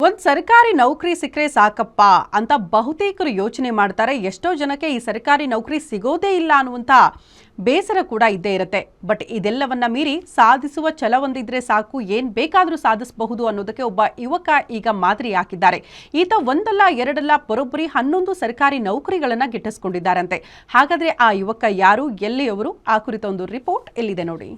ಒಂದು ಸರ್ಕಾರಿ ನೌಕರಿ ಸಿಕ್ಕರೆ ಸಾಕಪ್ಪ ಅಂತ ಬಹುತೇಕರು ಯೋಚನೆ ಮಾಡ್ತಾರೆ. ಎಷ್ಟೋ ಜನಕ್ಕೆ ಈ ಸರ್ಕಾರಿ ನೌಕರಿ ಸಿಗೋದೇ ಇಲ್ಲ ಅನ್ನುವಂಥ ಬೇಸರ ಕೂಡ ಇದ್ದೇ ಇರುತ್ತೆ. ಬಟ್ ಇದೆಲ್ಲವನ್ನ ಮೀರಿ ಸಾಧಿಸುವ ಛಲ ಒಂದಿದ್ರೆ ಸಾಕು, ಏನ್ ಬೇಕಾದರೂ ಸಾಧಿಸಬಹುದು ಅನ್ನೋದಕ್ಕೆ ಒಬ್ಬ ಯುವಕ ಈಗ ಮಾದರಿ ಹಾಕಿದ್ದಾರೆ. ಈತ ಒಂದಲ್ಲ ಎರಡಲ್ಲ ಬರೋಬ್ಬರಿ 11 ಸರ್ಕಾರಿ ನೌಕರಿಗಳನ್ನ ಗಿಟ್ಟಿಸಿಕೊಂಡಿದ್ದಾರಂತೆ. ಹಾಗಾದ್ರೆ ಆ ಯುವಕ ಯಾರು, ಎಲ್ಲಿಯವರು, ಆ ಕುರಿತ ಒಂದು ರಿಪೋರ್ಟ್ ಎಲ್ಲಿದೆ ನೋಡಿ.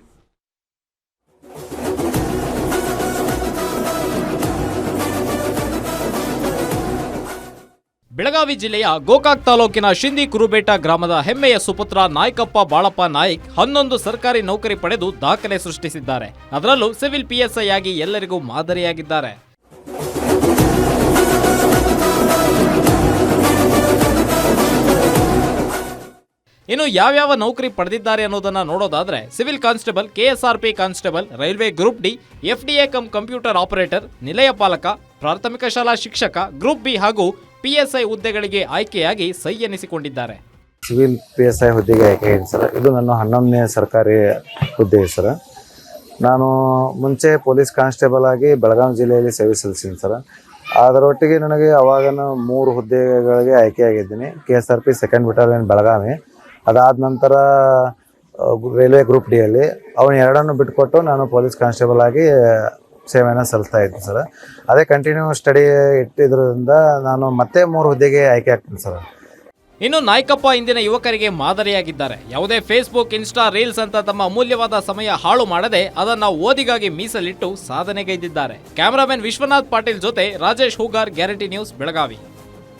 ಬೆಳಗಾವಿ ಜಿಲ್ಲೆಯ ಗೋಕಾಕ್ ತಾಲೂಕಿನ ಶಿಂದಿ ಕುರುಬೇಟ ಗ್ರಾಮದ ಹೆಮ್ಮೆಯ ಸುಪುತ್ರ ನಾಯ್ಕಪ್ಪ ಬಾಳಪ್ಪ ನಾಯ್ಕ್ 11 ಸರ್ಕಾರಿ ನೌಕರಿ ಪಡೆದು ದಾಖಲೆ ಸೃಷ್ಟಿಸಿದ್ದಾರೆ. ಅದರಲ್ಲೂ ಸಿವಿಲ್ PSI ಆಗಿ ಎಲ್ಲರಿಗೂ ಮಾದರಿಯಾಗಿದ್ದಾರೆ. ಇನ್ನು ಯಾವ್ಯಾವ ನೌಕರಿ ಪಡೆದಿದ್ದಾರೆ ಅನ್ನೋದನ್ನ ನೋಡೋದಾದ್ರೆ civil constable, KSRP constable, railway group D, FDA computer operator, ನಿಲಯ ಪಾಲಕ, ಪ್ರಾಥಮಿಕ ಶಾಲಾ ಶಿಕ್ಷಕ, ಗ್ರೂಪ್ ಬಿ ಹಾಗೂ PSI ಹುದ್ದೆಗಳಿಗೆ ಆಯ್ಕೆಯಾಗಿ ಸೈ ಎನಿಸಿಕೊಂಡಿದ್ದಾರೆ. ಸಿವಿಲ್ PSI ಹುದ್ದೆಗೆ ಆಯ್ಕೆಯಾಗಿದೆ ಸರ್. ಇದು ನನ್ನ 11ನೇ ಸರ್ಕಾರಿ ಹುದ್ದೆ ಸರ್. ನಾನು ಮುಂಚೆ ಪೊಲೀಸ್ ಕಾನ್ಸ್ಟೇಬಲ್ ಆಗಿ ಬೆಳಗಾವಿ ಜಿಲ್ಲೆಯಲ್ಲಿ ಸೇವೆ ಸಲ್ಲಿಸಿದ್ದೀನಿ ಸರ್. ಅದರೊಟ್ಟಿಗೆ ನನಗೆ ಅವಾಗ 3 ಹುದ್ದೆಗಳಿಗೆ ಆಯ್ಕೆಯಾಗಿದ್ದೀನಿ. KSRP 2nd ಬಟಾಲಿಯನ್ ಬೆಳಗಾವಿ, ಅದಾದ ನಂತರ ರೈಲ್ವೆ ಗ್ರೂಪ್ ಡಿಯಲ್ಲಿ ಅವನು 2 ಬಿಟ್ಕೊಟ್ಟು ನಾನು ಪೊಲೀಸ್ ಕಾನ್ಸ್ಟೇಬಲ್ ಆಗಿ ಸೇವೆಯನ್ನು ಸಲ್ಲಿಸ್ತಾ ಇದ್ದೀನಿ ಸರ್. ಅದೇ ಕಂಟಿನ್ಯೂ ಸ್ಟಡಿ ಇಟ್ಟಿದ್ರಿಂದ ನಾನು ಮತ್ತೆ 3 ಹುದ್ದೆಗೆ ಆಯ್ಕೆ ಆಗ್ತೀನಿ ಸರ್. ಇನ್ನು ನಾಯ್ಕಪ್ಪ ಇಂದಿನ ಯುವಕರಿಗೆ ಮಾದರಿಯಾಗಿದ್ದಾರೆ. ಯಾವುದೇ ಫೇಸ್ಬುಕ್, ಇನ್ಸ್ಟಾ, ರೀಲ್ಸ್ ಅಂತ ತಮ್ಮ ಅಮೂಲ್ಯವಾದ ಸಮಯ ಹಾಳು ಮಾಡದೆ ಅದನ್ನ ಓದಿಗಾಗಿ ಮೀಸಲಿಟ್ಟು ಸಾಧನೆಗೈದಿದ್ದಾರೆ. ಕ್ಯಾಮರಾಮನ್ ವಿಶ್ವನಾಥ್ ಪಾಟೀಲ್ ಜೊತೆ ರಾಜೇಶ್ ಹೂಗಾರ್, ಗ್ಯಾರಂಟಿ ನ್ಯೂಸ್, ಬೆಳಗಾವಿ.